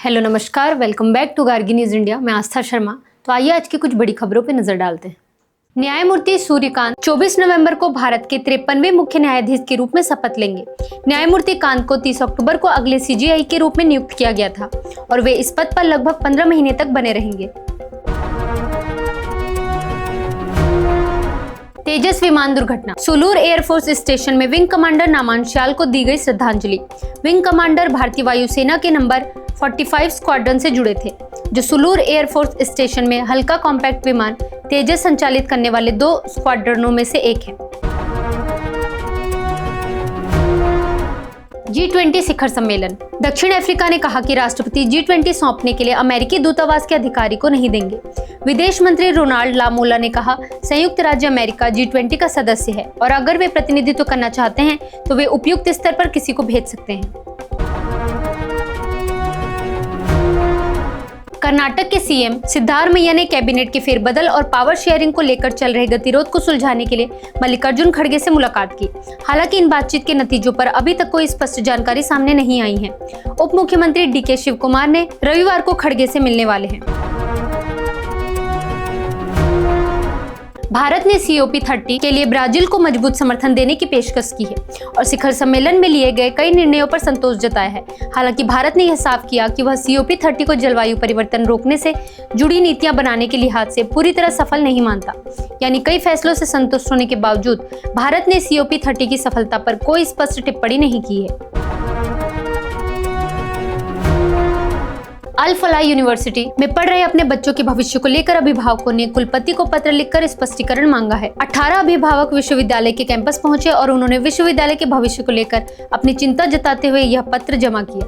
Hello नमस्कार, welcome back to Gargi news India. मैं आस्था शर्मा। तो आइए आज की कुछ बड़ी खबरों पर नजर डालते हैं। न्यायमूर्ति सूर्यकांत 24 नवंबर को भारत के 53वें मुख्य न्यायाधीश के रूप में शपथ लेंगे। न्यायमूर्ति कांत को 30 अक्टूबर को अगले सीजेआई के रूप में नियुक्त किया गया था और वे इस पद पर लगभग 15 महीने तक बने रहेंगे। तेजस विमान दुर्घटना। सुलूर एयरफोर्स स्टेशन में विंग कमांडर नामान श्याल को दी गई श्रद्धांजलि। विंग कमांडर भारतीय वायुसेना के नंबर 45 स्क्वाड्रन से जुड़े थे, जो सुलूर एयरफोर्स स्टेशन में हल्का कॉम्पैक्ट विमान तेजस संचालित करने वाले 2 स्क्वाड्रनों में से एक है। G20 शिखर सम्मेलन। दक्षिण अफ्रीका ने कहा कि राष्ट्रपति G20 सौंपने के लिए अमेरिकी दूतावास के अधिकारी को नहीं देंगे। विदेश मंत्री रोनाल्ड लामोला ने कहा, संयुक्त राज्य अमेरिका G20 का सदस्य है और अगर वे प्रतिनिधित्व करना चाहते हैं तो वे उपयुक्त स्तर पर किसी को भेज सकते हैं। कर्नाटक के सीएम सिद्धारमैया ने कैबिनेट के फेरबदल और पावर शेयरिंग को लेकर चल रहे गतिरोध को सुलझाने के लिए मल्लिकार्जुन खड़गे से मुलाकात की। हालांकि इन बातचीत के नतीजों पर अभी तक कोई स्पष्ट जानकारी सामने नहीं आई है। उप मुख्यमंत्री डीके शिव कुमार ने रविवार को खड़गे से मिलने वाले हैं। भारत ने COP30 के लिए ब्राजील को मजबूत समर्थन देने की पेशकश की है और शिखर सम्मेलन में लिए गए कई निर्णयों पर संतोष जताया है। हालांकि भारत ने यह साफ किया कि वह COP30 को जलवायु परिवर्तन रोकने से जुड़ी नीतियां बनाने के लिहाज से पूरी तरह सफल नहीं मानता। यानी कई फैसलों से संतुष्ट होने के बावजूद भारत ने COP30 की सफलता पर कोई स्पष्ट टिप्पणी नहीं की है। अल फलाह यूनिवर्सिटी में पढ़ रहे अपने बच्चों के भविष्य को लेकर अभिभावकों ने कुलपति को पत्र लिखकर स्पष्टीकरण मांगा है। 18 अभिभावक विश्वविद्यालय के कैंपस पहुंचे और उन्होंने विश्वविद्यालय के भविष्य को लेकर अपनी चिंता जताते हुए यह पत्र जमा किया।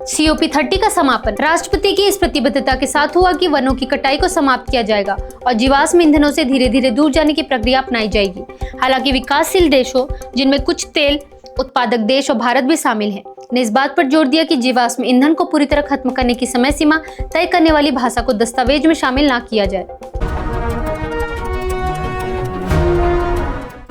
COP30 का समापन। राष्ट्रपति की इस प्रतिबद्धता के साथ हुआ कि वनों की कटाई को समाप्त किया जाएगा और जीवाश्म ईंधनों से धीरे धीरे दूर जाने की प्रक्रिया अपनाई जाएगी। हालांकि विकासशील देशों, जिनमें कुछ तेल उत्पादक देश और भारत भी शामिल हैं, ने इस बात पर जोर दिया कि जीवाश्म ईंधन को पूरी तरह खत्म करने की समय सीमा तय करने वाली भाषा को दस्तावेज में शामिल ना किया जाए।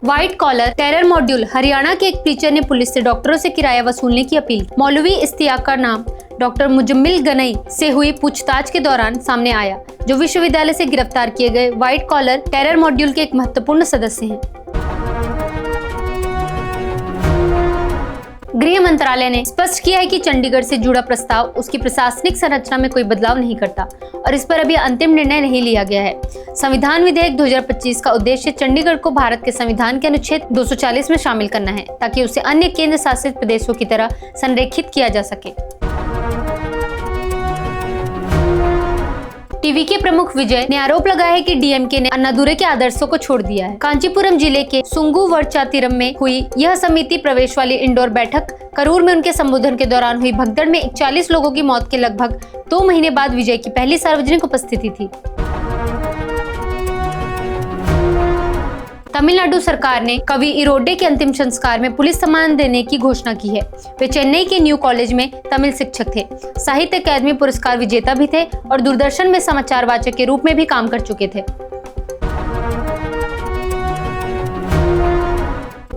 White collar terror module. Haryana के एक प्रीचर ने पुलिस से डॉक्टरों से किराया वसूलने की अपील। मौलवी इश्तियाक का नाम डॉक्टर मुजम्मिल गनई से हुई पूछताछ के दौरान सामने आया, जो विश्वविद्यालय से गिरफ्तार किए गए व्हाइट कॉलर टेरर मॉड्यूल के एक महत्वपूर्ण सदस्य हैं। गृह मंत्रालय ने स्पष्ट किया है कि चंडीगढ़ से जुड़ा प्रस्ताव उसकी प्रशासनिक संरचना में कोई बदलाव नहीं करता और इस पर अभी अंतिम निर्णय नहीं लिया गया है। संविधान विधेयक 2025 का उद्देश्य चंडीगढ़ को भारत के संविधान के अनुच्छेद 240 में शामिल करना है, ताकि उसे अन्य केंद्र शासित प्रदेशों की तरह संरेखित किया जा सके। टीवी के प्रमुख विजय ने आरोप लगाया है कि डीएमके ने अन्नादुरै के आदर्शों को छोड़ दिया है। कांचीपुरम जिले के सुंगुवरचातिरम में हुई यह समिति प्रवेश वाली इंडोर बैठक करूर में उनके संबोधन के दौरान हुई भगदड़ में 41 लोगों की मौत के लगभग 2 महीने बाद विजय की पहली सार्वजनिक उपस्थिति थी। तमिलनाडु सरकार ने कवि इरोडे के अंतिम संस्कार में पुलिस सम्मान देने की घोषणा की है। वे चेन्नई के न्यू कॉलेज में तमिल शिक्षक थे, साहित्य अकादमी पुरस्कार विजेता भी थे और दूरदर्शन में समाचार वाचक के रूप में भी काम कर चुके थे।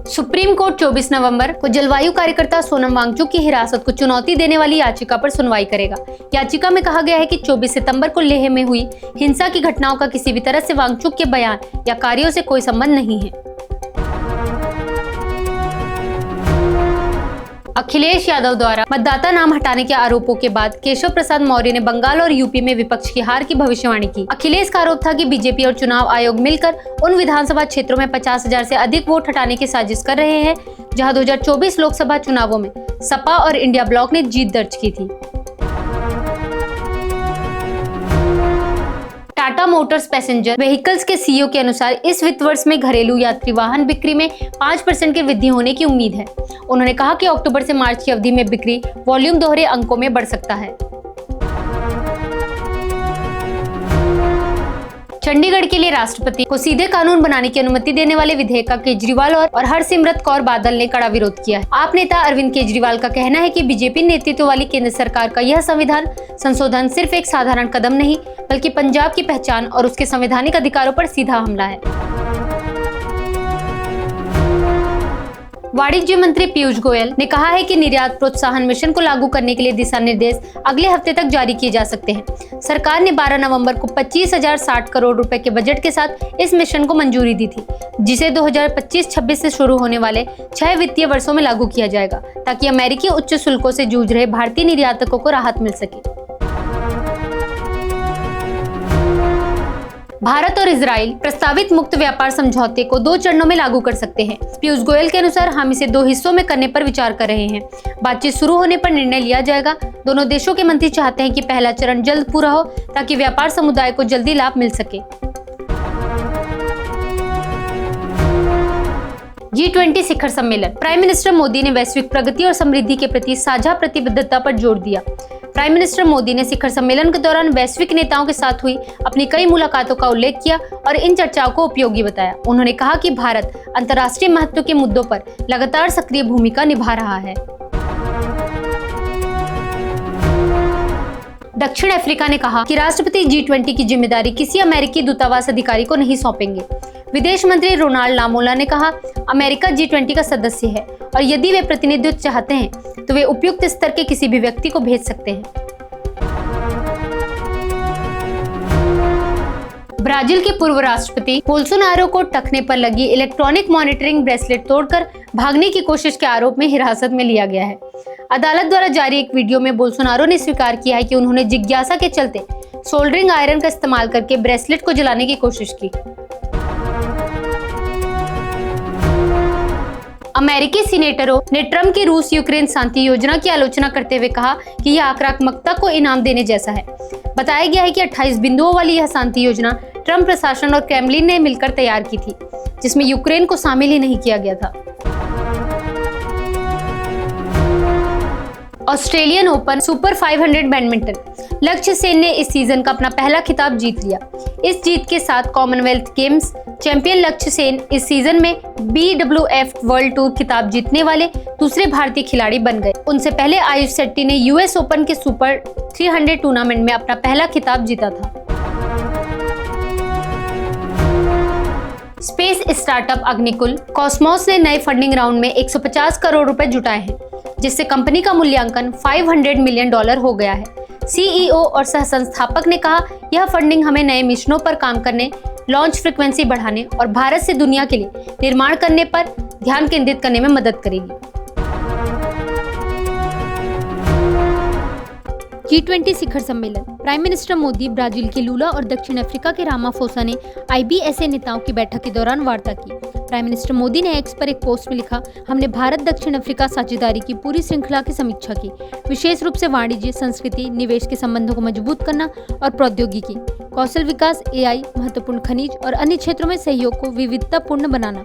सुप्रीम कोर्ट 24 नवंबर को जलवायु कार्यकर्ता सोनम वांगचुक की हिरासत को चुनौती देने वाली याचिका पर सुनवाई करेगा। याचिका में कहा गया है कि 24 सितंबर को लेह में हुई हिंसा की घटनाओं का किसी भी तरह से वांगचुक के बयान या कार्यों से कोई संबंध नहीं है। अखिलेश यादव द्वारा मतदाता नाम हटाने के आरोपों के बाद केशव प्रसाद मौर्य ने बंगाल और यूपी में विपक्ष की हार की भविष्यवाणी की। अखिलेश का आरोप था कि बीजेपी और चुनाव आयोग मिलकर उन विधानसभा क्षेत्रों में 50,000 से अधिक वोट हटाने की साजिश कर रहे हैं, जहां 2024 लोकसभा चुनावों में सपा और इंडिया ब्लॉक ने जीत दर्ज की थी। टाटा मोटर्स पैसेंजर व्हीकल्स के सीईओ के अनुसार इस वित्त वर्ष में घरेलू यात्री वाहन बिक्री में 5% की वृद्धि होने की उम्मीद है। उन्होंने कहा कि अक्टूबर से मार्च की अवधि में बिक्री वॉल्यूम दोहरे अंकों में बढ़ सकता है। चंडीगढ़ के लिए राष्ट्रपति को सीधे कानून बनाने की अनुमति देने वाले विधेयक का केजरीवाल और हरसिमरत कौर बादल ने कड़ा विरोध किया है। आप नेता अरविंद केजरीवाल का कहना है कि बीजेपी नेतृत्व वाली केंद्र सरकार का यह संविधान संशोधन सिर्फ एक साधारण कदम नहीं, बल्कि पंजाब की पहचान और उसके संवैधानिक अधिकारों पर सीधा हमला है। वाणिज्य मंत्री पीयूष गोयल ने कहा है कि निर्यात प्रोत्साहन मिशन को लागू करने के लिए दिशा निर्देश अगले हफ्ते तक जारी किए जा सकते हैं। सरकार ने 12 नवंबर को 25,060 करोड़ रुपए के बजट के साथ इस मिशन को मंजूरी दी थी, जिसे 2025-26 से शुरू होने वाले 6 वित्तीय वर्षों में लागू किया जाएगा, ताकि अमेरिकी उच्च शुल्कों से जूझ रहे भारतीय निर्यातकों को राहत मिल सके। भारत और इजराइल प्रस्तावित मुक्त व्यापार समझौते को 2 चरणों में लागू कर सकते हैं। पीयूष गोयल के अनुसार हम इसे 2 हिस्सों में करने पर विचार कर रहे हैं। बातचीत शुरू होने पर निर्णय लिया जाएगा। दोनों देशों के मंत्री चाहते हैं कि पहला चरण जल्द पूरा हो, ताकि व्यापार समुदाय को जल्दी लाभ मिल सके। G20 शिखर सम्मेलन। प्राइम मिनिस्टर मोदी ने वैश्विक प्रगति और समृद्धि के प्रति साझा प्रतिबद्धता पर जोर दिया। प्राइम मिनिस्टर मोदी ने शिखर सम्मेलन के दौरान वैश्विक नेताओं के साथ हुई अपनी कई मुलाकातों का उल्लेख किया और इन चर्चाओं को उपयोगी बताया। उन्होंने कहा कि भारत अंतर्राष्ट्रीय महत्व के मुद्दों पर लगातार सक्रिय भूमिका निभा रहा है। दक्षिण अफ्रीका ने कहा कि राष्ट्रपति G20 की जिम्मेदारी किसी अमेरिकी दूतावास अधिकारी को नहीं सौंपेंगे। विदेश मंत्री रोनाल्ड लामोला ने कहा, अमेरिका G20 का सदस्य है और यदि वे प्रतिनिधित्व चाहते हैं तो वे उपयुक्त स्तर के किसी भी व्यक्ति को भेज सकते हैं। ब्राजील के पूर्व राष्ट्रपति बोल्सोनारो को टखने पर लगी इलेक्ट्रॉनिक मॉनिटरिंग ब्रेसलेट तोड़कर भागने की कोशिश के आरोप में हिरासत में लिया गया है। अदालत द्वारा जारी एक वीडियो में बोल्सोनारो ने स्वीकार किया है कि उन्होंने जिज्ञासा के चलते सोल्डरिंग आयरन का इस्तेमाल करके ब्रेसलेट को जलाने की कोशिश की। अमेरिकी सीनेटरों ने ट्रम्प की रूस यूक्रेन शांति योजना की आलोचना करते हुए कहा कि यह आक्रामकता को इनाम देने जैसा है। बताया गया है कि 28 बिंदुओं वाली यह शांति योजना ट्रम्प प्रशासन और क्रेमलिन ने मिलकर तैयार की थी, जिसमें यूक्रेन को शामिल ही नहीं किया गया था। Australian open super 500 badminton. लक्ष्य सेन ने इस सीजन का अपना पहला खिताब जीत लिया। इस जीत के साथ कॉमनवेल्थ गेम्स चैंपियन लक्ष्य सेन इस सीजन में BWF वर्ल्ड टूर खिताब जीतने वाले दूसरे भारतीय खिलाड़ी बन गए। उनसे पहले आयुष शेट्टी ने US ओपन के सुपर 300 टूर्नामेंट में अपना पहला खिताब जीता था। स्पेस स्टार्टअप अग्निकुल कॉस्मोस ने नए फंडिंग राउंड में 150 करोड़ रुपए जुटाए हैं, जिससे कंपनी का मूल्यांकन $500 मिलियन हो गया है। CEO और सह संस्थापक ने कहा, यह फंडिंग हमें नए मिशनों पर काम करने, लॉन्च फ्रीक्वेंसी बढ़ाने और भारत से दुनिया के लिए निर्माण करने पर ध्यान केंद्रित करने में मदद करेगी। G20 शिखर सम्मेलन। प्राइम मिनिस्टर मोदी, ब्राजील के लूला और दक्षिण अफ्रीका के रामाफोसा ने IBSA नेताओं की बैठक के दौरान वार्ता की। प्राइम मिनिस्टर मोदी ने एक्स पर एक पोस्ट में लिखा, हमने भारत दक्षिण अफ्रीका साझेदारी की पूरी श्रृंखला की समीक्षा की, विशेष रूप से वाणिज्य, संस्कृति, निवेश के संबंधों को मजबूत करना और प्रौद्योगिकी, कौशल विकास, AI, महत्वपूर्ण खनिज और अन्य क्षेत्रों में सहयोग को विविधतापूर्ण बनाना।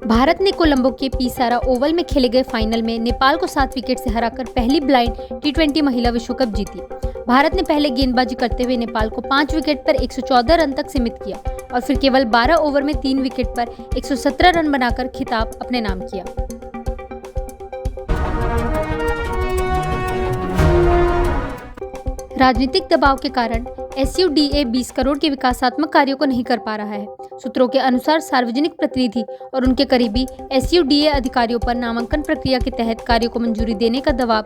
भारत ने कोलंबो के पीसारा ओवल में खेले गए फाइनल में नेपाल को 7 विकेट से हराकर पहली ब्लाइंड T20 महिला विश्व कप जीती। भारत ने पहले गेंदबाजी करते हुए नेपाल को 5 विकेट पर 114 रन तक सीमित किया और फिर केवल 12 ओवर में 3 विकेट पर 117 रन बनाकर खिताब अपने नाम किया। राजनीतिक दबाव के कारण SUDA 20 करोड़ के विकासात्मक कार्यों को नहीं कर पा रहा है। सूत्रों के अनुसार सार्वजनिक प्रतिनिधि और उनके करीबी SUDA अधिकारियों पर नामांकन प्रक्रिया के तहत कार्यों को मंजूरी देने का दबाव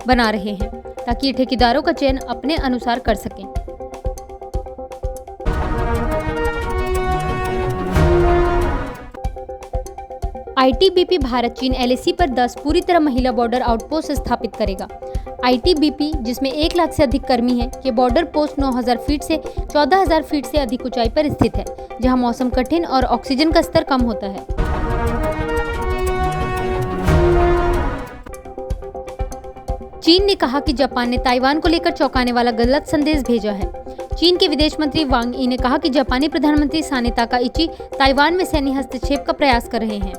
बना रहे हैं, ताकि ये ठेकेदारों का चयन अपने अनुसार कर सकें। ITBP भारत चीन LAC पर 10 पूरी तरह महिला बॉर्डर आउटपोस्ट स्थापित करेगा। ITBP, जिसमें 1 लाख से अधिक कर्मी हैं, ये बॉर्डर पोस्ट 9,000 फीट से 14,000 फीट से अधिक ऊंचाई पर स्थित है, जहां मौसम कठिन और ऑक्सीजन का स्तर कम होता है। चीन ने कहा कि जापान ने ताइवान को लेकर चौंकाने वाला गलत संदेश भेजा है। चीन के विदेश मंत्री वांग यी ने कहा कि जापानी प्रधानमंत्री साने ताकाइची ताइवान में सैन्य हस्तक्षेप का प्रयास कर रहे हैं।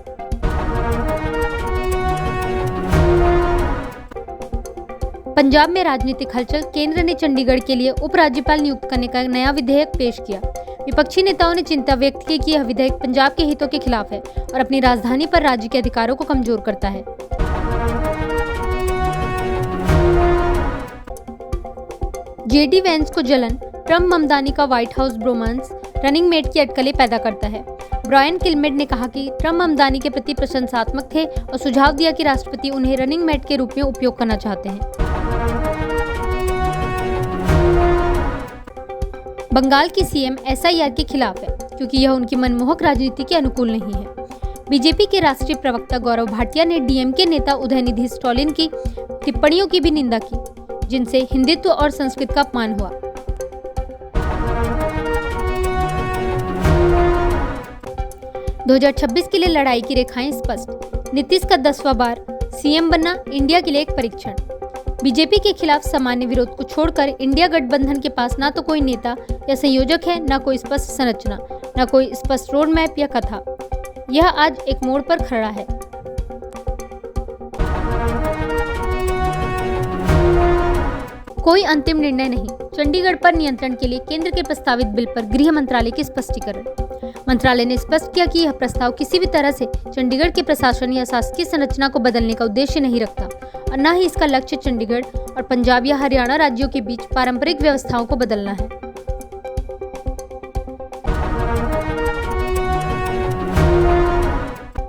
पंजाब में राजनीतिक हलचल। केंद्र ने चंडीगढ़ के लिए उपराज्यपाल नियुक्त करने का नया विधेयक पेश किया। विपक्षी नेताओं ने चिंता व्यक्त की कि यह विधेयक पंजाब के हितों के खिलाफ है और अपनी राजधानी पर राज्य के अधिकारों को कमजोर करता है। JD वैंस को जलन। ट्रम्प ममदानी का White House bromance running mate की अटकलें पैदा करता है। ब्रायन किलमेड ने कहा कि ट्रम्प ममदानी के प्रति प्रशंसात्मक थे और सुझाव दिया कि राष्ट्रपति उन्हें रनिंग मेट के रूप में उपयोग करना चाहते हैं। बंगाल की सीएम एसआईआर के खिलाफ है क्योंकि यह उनकी मनमोहक राजनीति के अनुकूल नहीं है। बीजेपी के राष्ट्रीय प्रवक्ता गौरव भाटिया ने डीएमके नेता उदयनिधि स्टैलिन की टिप्पणियों की भी निंदा की, जिनसे हिंदुत्व और संस्कृत का अपमान हुआ। – 2026 के लिए लड़ाई की रेखाएं स्पष्ट, नीतीश का 10वां बार सीएम बनना इंडिया के लिए एक परीक्षण। बीजेपी के खिलाफ सामान्य विरोध को छोड़कर इंडिया गठबंधन के पास ना तो कोई नेता या संयोजक है, ना कोई स्पष्ट संरचना, ना कोई स्पष्ट रोड मैप या कथा। यह आज एक मोड़ पर खड़ा है। कोई अंतिम निर्णय नहीं, चंडीगढ़ पर नियंत्रण के लिए केंद्र के प्रस्तावित बिल पर गृह मंत्रालय के स्पष्टीकरण। मंत्रालय ने स्पष्ट किया कि यह प्रस्ताव किसी भी तरह से चंडीगढ़ के प्रशासन या शासकीय संरचना को बदलने का उद्देश्य नहीं रखता और न ही इसका लक्ष्य चंडीगढ़ और पंजाब या हरियाणा राज्यों के बीच पारंपरिक व्यवस्थाओं को बदलना है।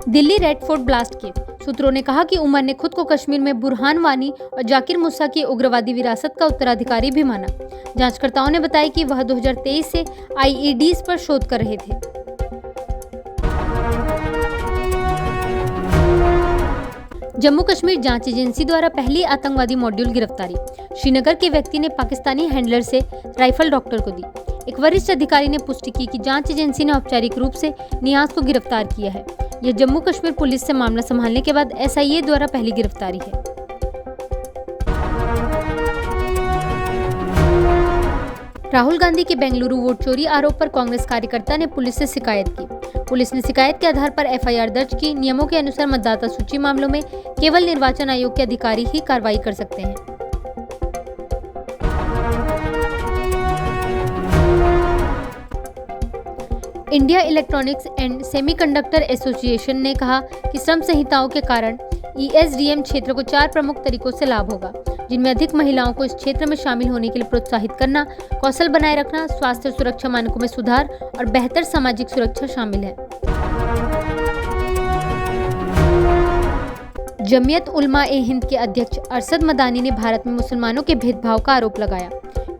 Delhi red fort blast case, सूत्रों ने कहा कि उमर ने खुद को कश्मीर में बुरहान वानी और जाकिर मूसा की उग्रवादी विरासत का उत्तराधिकारी भी माना। जांचकर्ताओं ने बताया कि वह 2023 से आईईडीज पर शोध कर रहे थे। जम्मू कश्मीर जांच एजेंसी द्वारा पहली आतंकवादी मॉड्यूल गिरफ्तारी, श्रीनगर के व्यक्ति ने पाकिस्तानी हैंडलर से राइफल डॉक्टर को दी। एक वरिष्ठ अधिकारी ने पुष्टि की कि जांच एजेंसी ने औपचारिक रूप से नियाज को गिरफ्तार किया है। यह जम्मू कश्मीर पुलिस से मामला संभालने के बाद एसआईए द्वारा पहली गिरफ्तारी है। राहुल गांधी के बेंगलुरु वोट चोरी आरोप पर कांग्रेस कार्यकर्ता ने पुलिस से शिकायत की। पुलिस ने शिकायत के आधार पर एफआईआर दर्ज की। नियमों के अनुसार मतदाता सूची मामलों में केवल निर्वाचन आयोग के अधिकारी ही कार्रवाई कर सकते हैं। India electronics and semiconductor association ने कहा कि श्रम संहिताओं के कारण ईएसडीएम क्षेत्र को 4 प्रमुख तरीकों से लाभ होगा, जिनमें अधिक महिलाओं को इस क्षेत्र में शामिल होने के लिए प्रोत्साहित करना, कौशल बनाए रखना, स्वास्थ्य सुरक्षा मानकों में सुधार और बेहतर सामाजिक सुरक्षा शामिल है। जमीयत उलमा ए हिंद के अध्यक्ष अरशद मदानी ने भारत में मुसलमानों के भेदभाव का आरोप लगाया।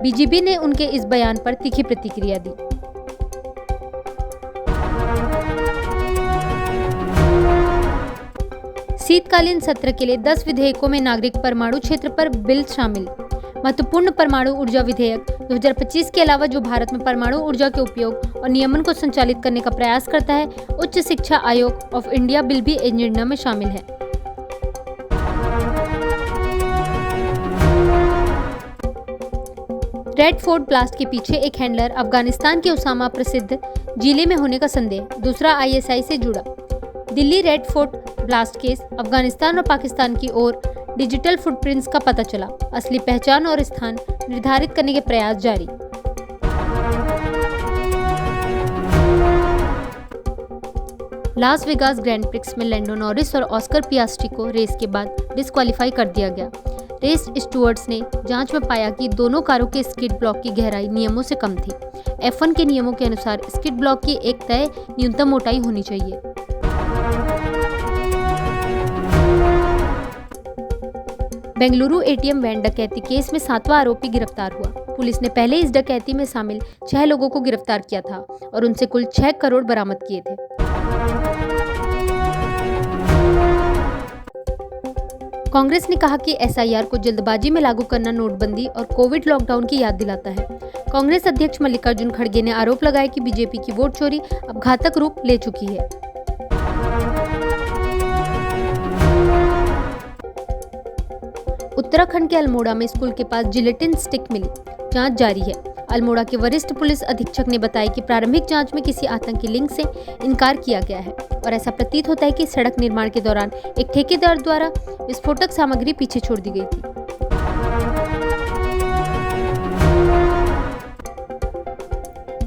बीजेपी ने उनके इस बयान पर तीखी प्रतिक्रिया दी। शीतकालीन सत्र के लिए 10 विधेयकों में नागरिक परमाणु क्षेत्र पर बिल शामिल। महत्वपूर्ण परमाणु ऊर्जा विधेयक 2025 के अलावा जो भारत में परमाणु ऊर्जा के उपयोग और नियमन को संचालित करने का प्रयास करता है, उच्च शिक्षा आयोग ऑफ इंडिया बिल भी एजेंडा में शामिल है। रेड फोर्ट ब्लास्ट के पीछे एक हैंडलर अफगानिस्तान के उसामा प्रसिद्ध जिले में होने का संदेह, दूसरा आईएसआई से जुड़ा। Delhi red fort blast case, Afghanistan और पाकिस्तान की ओर डिजिटल फुटप्रिंट्स का पता चला। असली पहचान और स्थान निर्धारित करने के प्रयास जारी। लास वेगास ग्रैंड प्रिक्स में लैंडो नॉरिस और ऑस्कर पियास्ट्री को रेस के बाद डिस्क्वालीफाई कर दिया गया। रेस स्टुअर्ड्स ने जांच में पाया कि दोनों कारों के स्किड ब्लॉक की गहराई नियमों से कम थी। F1 के नियमों के अनुसार स्किड ब्लॉक की एक तय न्यूनतम मोटाई होनी चाहिए। बेंगलुरु एटीएम वैन डकैती केस में 7वां आरोपी गिरफ्तार हुआ। पुलिस ने पहले इस डकैती में शामिल 6 लोगों को गिरफ्तार किया था और उनसे कुल 6 करोड़ बरामद किए थे। कांग्रेस ने कहा कि एसआईआर को जल्दबाजी में लागू करना नोटबंदी और कोविड लॉकडाउन की याद दिलाता है। कांग्रेस अध्यक्ष मल्लिकार्जुन खड़गे ने आरोप लगाया कि बीजेपी की वोट चोरी अब घातक रूप ले चुकी है। उत्तराखंड के अल्मोड़ा में स्कूल के पास जिलेटिन स्टिक मिली, जांच जारी है। अल्मोड़ा के वरिष्ठ पुलिस अधीक्षक ने बताया कि प्रारंभिक जांच में किसी आतंकी लिंक से इनकार किया गया है और ऐसा प्रतीत होता है कि सड़क निर्माण के दौरान एक ठेकेदार द्वारा विस्फोटक सामग्री पीछे छोड़ दी गई थी।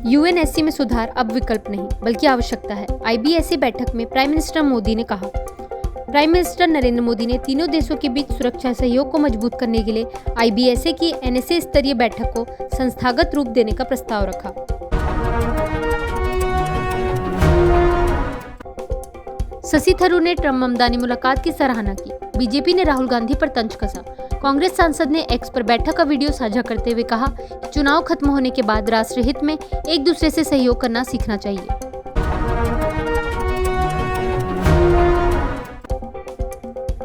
यूएनएससी में सुधार अब विकल्प नहीं बल्कि आवश्यकता है। आईबीएसए बैठक में प्राइम मिनिस्टर मोदी ने कहा, प्राइम मिनिस्टर नरेंद्र मोदी ने तीनों देशों के बीच सुरक्षा सहयोग को मजबूत करने के लिए IBSA की NSA स्तरीय बैठक को संस्थागत रूप देने का प्रस्ताव रखा। शशि थरूर ने ट्रम्प ममदानी मुलाकात की सराहना की। बीजेपी ने राहुल गांधी पर तंज कसा। कांग्रेस सांसद ने एक्स पर बैठक का वीडियो साझा करते हुए कहा कि चुनाव खत्म होने के बाद राष्ट्र हित में एक दूसरे से सहयोग करना सीखना चाहिए।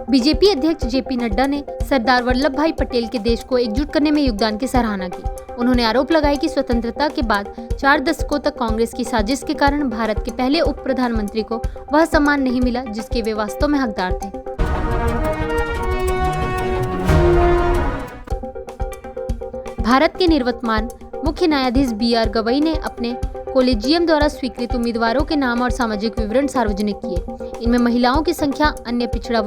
बीजेपी अध्यक्ष JP नड्डा ने सरदार वल्लभ भाई पटेल के देश को एकजुट करने में योगदान की सराहना की। उन्होंने आरोप लगाया कि स्वतंत्रता के बाद 4 दशकों तक कांग्रेस की साजिश के कारण भारत के पहले उप प्रधानमंत्री को वह सम्मान नहीं मिला जिसके वे वास्तव में हकदार थे। भारत के निवर्तमान मुख्य न्यायाधीश BR गवई ने अपने कोलेजियम द्वारा स्वीकृत उम्मीदवारों के नाम और सामाजिक विवरण सार्वजनिक किए। इनमें महिलाओं की संख्या अन्य पिछड़ा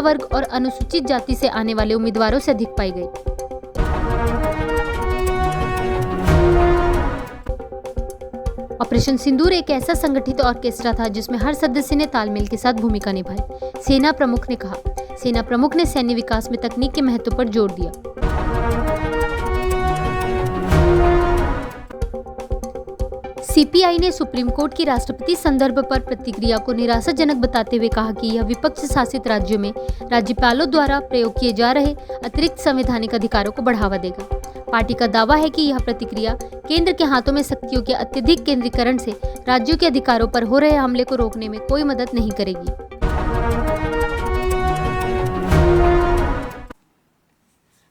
वर्ग और अनुसूचित जाति से आने वाले उम्मीदवारों से अधिक पाई गई। ऑपरेशन सिंदूर एक ऐसा संगठित ऑर्केस्ट्रा था जिसमें हर सदस्य ने तालमेल के साथ भूमिका निभाई, सेना प्रमुख ने कहा। सेना प्रमुख ने सैन्य विकास में तकनीक के महत्व पर जोर दिया। CPI ने सुप्रीम कोर्ट की राष्ट्रपति संदर्भ पर प्रतिक्रिया को निराशाजनक बताते हुए कहा कि यह विपक्ष शासित राज्यों में राज्यपालों द्वारा प्रयोग किए जा रहे अतिरिक्त संवैधानिक अधिकारों को बढ़ावा देगा। पार्टी का दावा है कि यह प्रतिक्रिया केंद्र के हाथों में शक्तियों के अत्यधिक केंद्रीकरण से राज्यों के अधिकारों पर हो रहे हमले को रोकने में कोई मदद नहीं करेगी।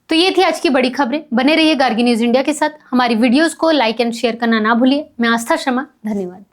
तो ये थी आज की बड़ी खबरें। बने रहिए गार्गी न्यूज इंडिया के साथ। हमारी वीडियोस को लाइक एंड शेयर करना ना भूलिए। मैं आस्था शर्मा, धन्यवाद।